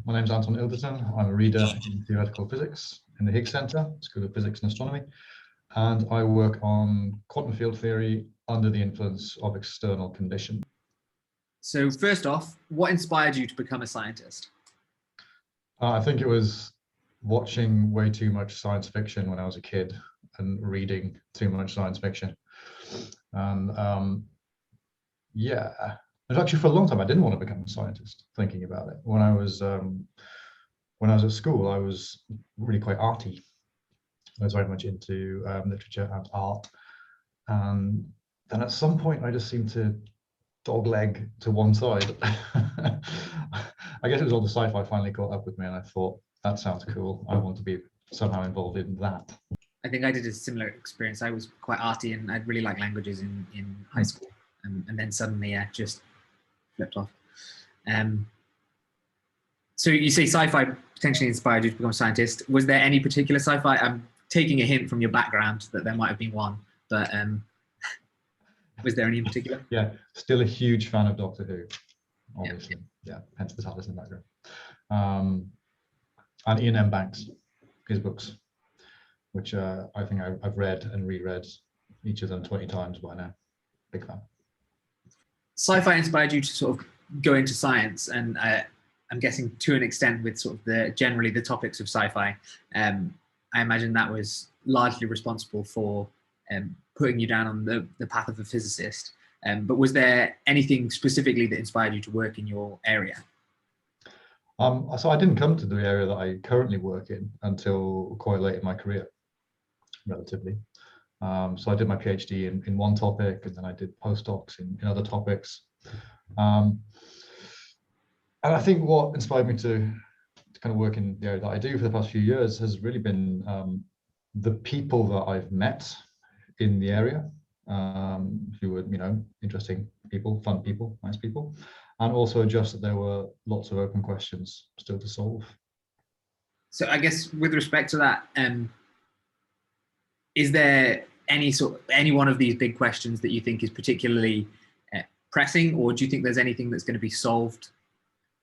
My name's Anton Ilderton. I'm a reader in theoretical physics in the Higgs Centre, School of Physics and Astronomy, and I work on quantum field theory under the influence of external conditions. So first off, what inspired you to become a scientist? I think it was watching way too much science fiction when I was a kid and reading too much science fiction. And yeah, actually for a long time I didn't want to become a scientist, thinking about it. When I was at school, I was really quite arty. I was very much into literature and art. And then at some point I just seemed to dogleg to one side. I guess it was all the sci-fi finally caught up with me, and I thought, that sounds cool. I want to be somehow involved in that. I think I did a similar experience. I was quite arty and I'd really like languages in high school. And then suddenly just flipped off. So you say sci-fi potentially inspired you to become a scientist. Was there any particular sci-fi? I'm taking a hint from your background that there might have been one, but was there any in particular? Yeah, still a huge fan of Doctor Who, obviously. Yeah, hence the TARDIS in the background. And Ian M. Banks, his books, which I think I've read and reread each of them 20 times by now. Big fan. Sci-fi inspired you to sort of go into science, and I'm guessing to an extent with sort of generally the topics of sci-fi. I imagine that was largely responsible for putting you down on the path of a physicist. But was there anything specifically that inspired you to work in your area? So I didn't come to the area that I currently work in until quite late in my career, relatively. So I did my PhD in one topic, and then I did postdocs in other topics. And I think what inspired me to kind of work in the area that I do for the past few years has really been the people that I've met in the area, who were, interesting people, fun people, nice people, and also just that there were lots of open questions still to solve. So I guess with respect to that, is there any one of these big questions that you think is particularly pressing, or do you think there's anything that's going to be solved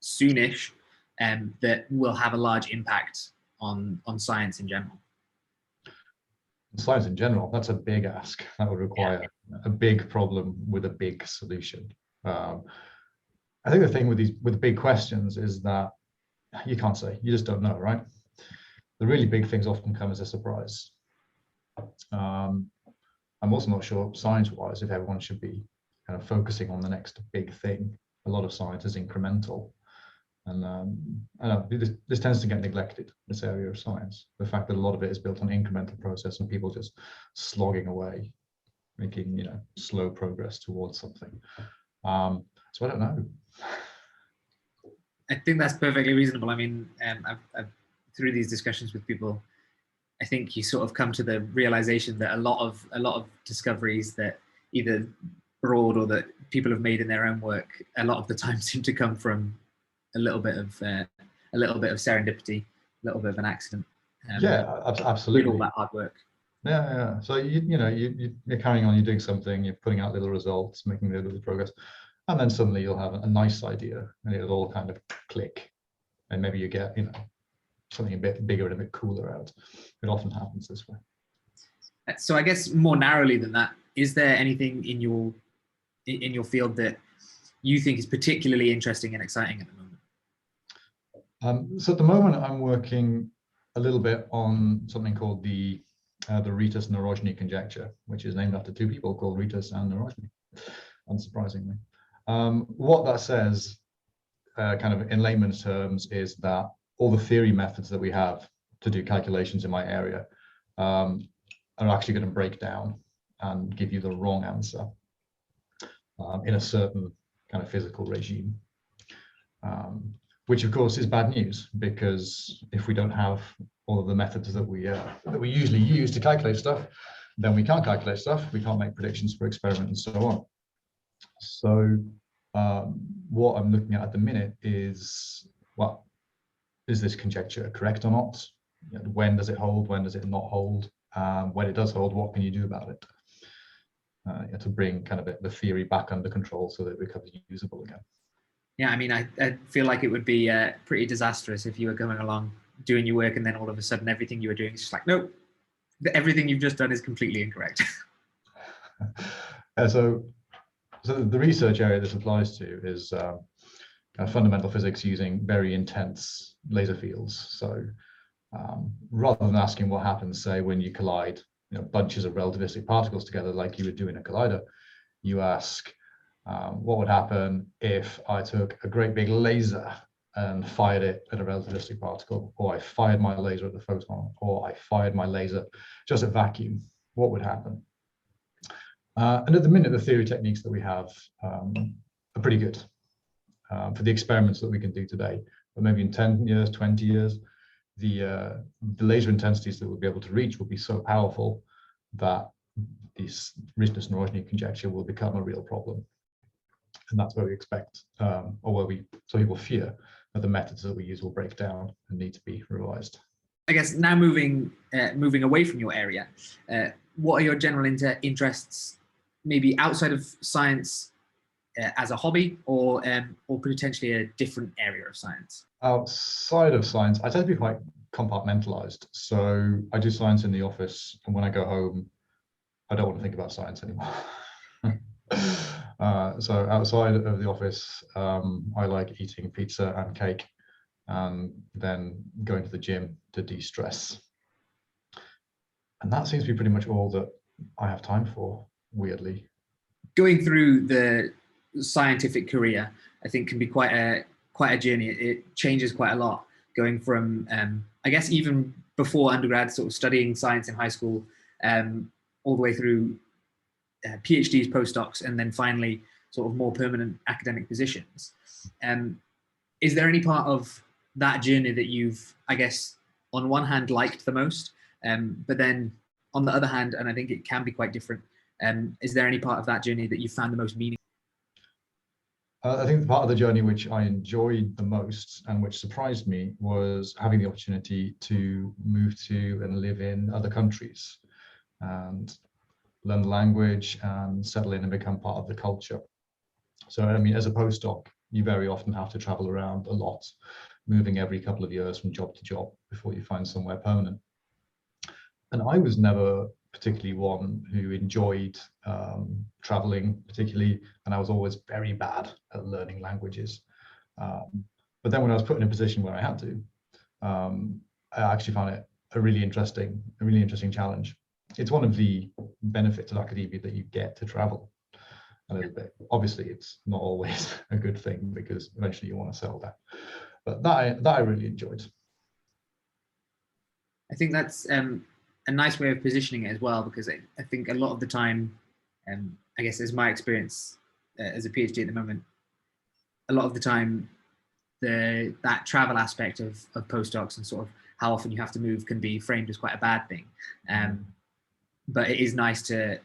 soonish that will have a large impact on science in general? Science in general, that's a big ask. That would require a big problem with a big solution. I think the thing with big questions is that you can't say, you just don't know, right? The really big things often come as a surprise. I'm also not sure science-wise if everyone should be kind of focusing on the next big thing. A lot of science is incremental. And I know this tends to get neglected, this area of science. The fact that a lot of it is built on incremental process and people just slogging away, making slow progress towards something. So I don't know. I think that's perfectly reasonable. I mean, I've through these discussions with people, I think you sort of come to the realization that a lot of discoveries that either broad or that people have made in their own work, a lot of the time seem to come from a little bit of serendipity, a little bit of an accident. Yeah, absolutely. All that hard work. Yeah. So you're carrying on, you're doing something, you're putting out little results, making little progress, and then suddenly you'll have a nice idea, and it'll all kind of click, and maybe you get something a bit bigger and a bit cooler out. It often happens this way. So I guess more narrowly than that, is there anything in your field that you think is particularly interesting and exciting at the moment? So at the moment, I'm working a little bit on something called the Ritas-Narojny conjecture, which is named after two people called Ritas and Narojny, unsurprisingly. What that says, kind of in layman's terms, is that all the theory methods that we have to do calculations in my area are actually going to break down and give you the wrong answer in a certain kind of physical regime. Which of course is bad news, because if we don't have all of the methods that we usually use to calculate stuff, then we can't calculate stuff, we can't make predictions for experiments and so on. So what I'm looking at the minute is, well, is this conjecture correct or not? When does it hold? When does it not hold? When it does hold, what can you do about it? To bring kind of the theory back under control so that it becomes usable again. Yeah, I mean, I feel like it would be pretty disastrous if you were going along doing your work and then all of a sudden everything you were doing is just like, nope, everything you've just done is completely incorrect. So, the research area this applies to is fundamental physics using very intense laser fields. So rather than asking what happens, say, when you collide bunches of relativistic particles together like you would do in a collider, you ask, what would happen if I took a great big laser and fired it at a relativistic particle, or I fired my laser at the photon, or I fired my laser just at vacuum? What would happen? And at the minute, the theory techniques that we have are pretty good for the experiments that we can do today. But maybe in 10 years, 20 years, the laser intensities that we'll be able to reach will be so powerful that this Richter-Norton conjecture will become a real problem. And that's where we expect, or where some people fear that the methods that we use will break down and need to be revised. I guess now moving away from your area, what are your general interests, maybe outside of science as a hobby, or potentially a different area of science? Outside of science, I tend to be quite compartmentalized. So I do science in the office, and when I go home, I don't want to think about science anymore. So outside of the office, I like eating pizza and cake, and then going to the gym to de-stress. And that seems to be pretty much all that I have time for, weirdly. Going through the scientific career, I think, can be quite a journey. It changes quite a lot, going from I guess even before undergrad, sort of studying science in high school, all the way through PhDs, postdocs, and then finally sort of more permanent academic positions. Is there any part of that journey that you've, I guess, on one hand liked the most, but then on the other hand, and I think it can be quite different, is there any part of that journey that you found the most meaningful? I think the part of the journey which I enjoyed the most and which surprised me was having the opportunity to move to and live in other countries and learn the language and settle in and become part of the culture. So, I mean, as a postdoc, you very often have to travel around a lot, moving every couple of years from job to job before you find somewhere permanent. And I was never particularly one who enjoyed traveling particularly, and I was always very bad at learning languages. But then when I was put in a position where I had to, I actually found it a really interesting challenge. It's one of the benefits of academia that you get to travel a little bit. Obviously, it's not always a good thing because eventually you want to settle down. But that I really enjoyed. I think that's a nice way of positioning it as well, because I think a lot of the time, I guess as my experience as a PhD at the moment, a lot of the time, that travel aspect of postdocs and sort of how often you have to move can be framed as quite a bad thing. But it is nice to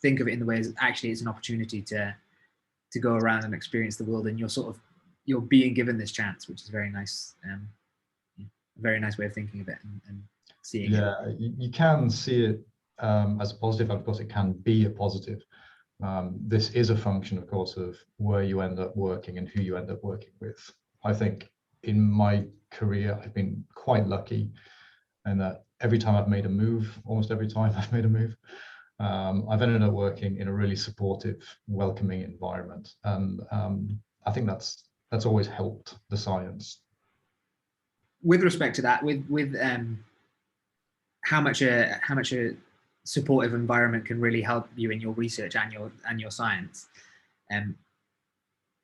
think of it in the way as actually it's an opportunity to go around and experience the world, and you're being given this chance, which is very nice. A very nice way of thinking of it and seeing it. Yeah, you can see it as a positive, and of course it can be a positive. This is a function, of course, of where you end up working and who you end up working with. I think in my career, I've been quite lucky in that every time I've made a move, almost every time I've made a move, I've ended up working in a really supportive, welcoming environment. And I think that's always helped the science. With respect to that, with how much a supportive environment can really help you in your research and your science.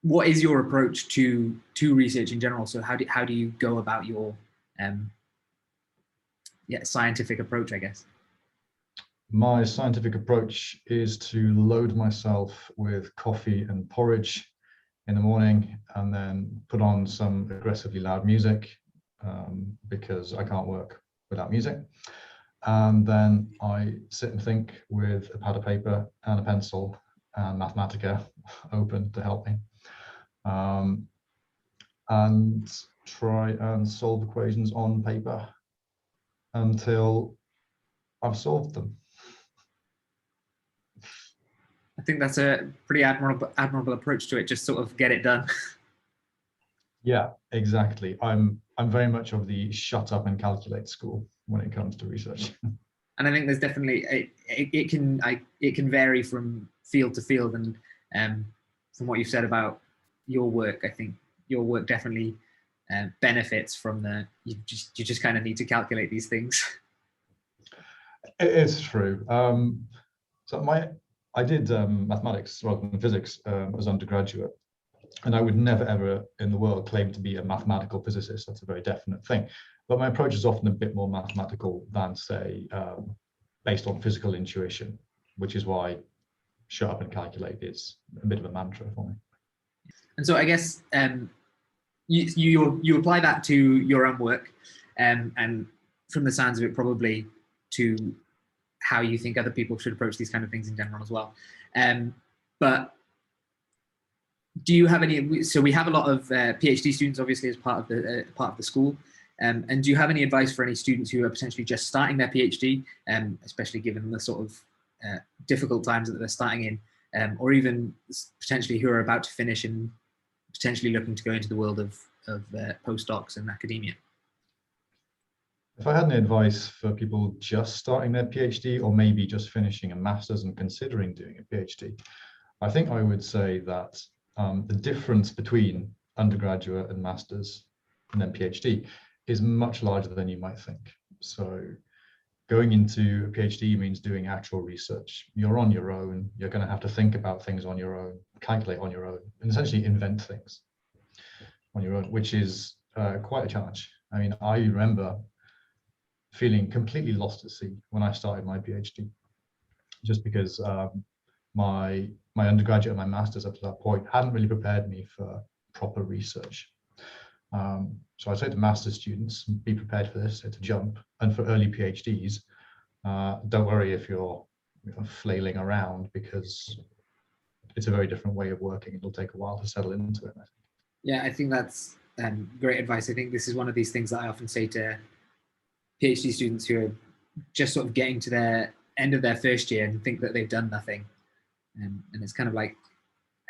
What is your approach to research in general? So how do you go about your scientific approach, I guess? My scientific approach is to load myself with coffee and porridge in the morning, and then put on some aggressively loud music because I can't work without music. And then I sit and think with a pad of paper and a pencil and Mathematica open to help me, and try and solve equations on paper until I've solved them. I think that's a pretty admirable approach to it. Just sort of get it done. Yeah, exactly. I'm very much of the shut up and calculate school when it comes to research. And I think there's definitely it can vary from field to field, and from what you've said about your work, I think your work definitely benefits from the you just kind of need to calculate these things. It's true. So I did mathematics rather than physics as undergraduate, and I would never ever in the world claim to be a mathematical physicist. That's a very definite thing. But my approach is often a bit more mathematical than, say, based on physical intuition, which is why shut up and calculate is a bit of a mantra for me. And so I guess you apply that to your own work, and from the sounds of it, probably to how you think other people should approach these kind of things in general as well. But do you have any? So we have a lot of PhD students, obviously, as part of the school. And do you have any advice for any students who are potentially just starting their PhD, especially given the sort of difficult times that they're starting in, or even potentially who are about to finish and potentially looking to go into the world of postdocs and academia? If I had any advice for people just starting their PhD, or maybe just finishing a master's and considering doing a PhD, I think I would say that the difference between undergraduate and master's and then PhD is much larger than you might think. So going into a PhD means doing actual research. You're on your own. You're going to have to think about things on your own, calculate on your own, and essentially invent things on your own, which is quite a challenge. I mean, I remember feeling completely lost at sea when I started my PhD, just because my undergraduate and my master's up to that point hadn't really prepared me for proper research. So I say to master's students, be prepared for this, it's a jump. And for early PhDs, don't worry if you're flailing around, because it's a very different way of working. It'll take a while to settle into it, I think. Yeah, I think that's great advice. I think this is one of these things that I often say to PhD students who are just sort of getting to their end of their first year and think that they've done nothing. And it's kind of like,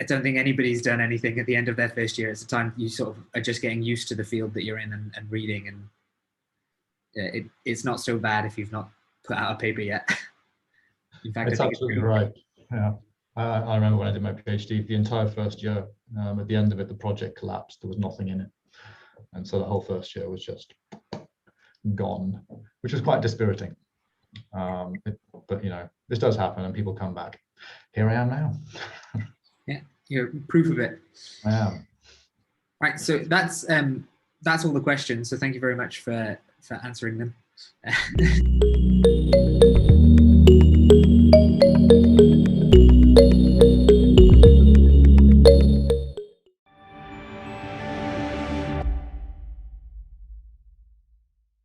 I don't think anybody's done anything at the end of their first year. It's a time you sort of are just getting used to the field that you're in and reading, and it's not so bad if you've not put out a paper yet. In fact, It's I think absolutely right. Yeah, I remember when I did my PhD, the entire first year, at the end of it, the project collapsed. There was nothing in it, and so the whole first year was just gone, which was quite dispiriting. But this does happen, and people come back. Here I am now. Yeah, you're proof of it. I am. Right, so that's all the questions. So thank you very much for answering them.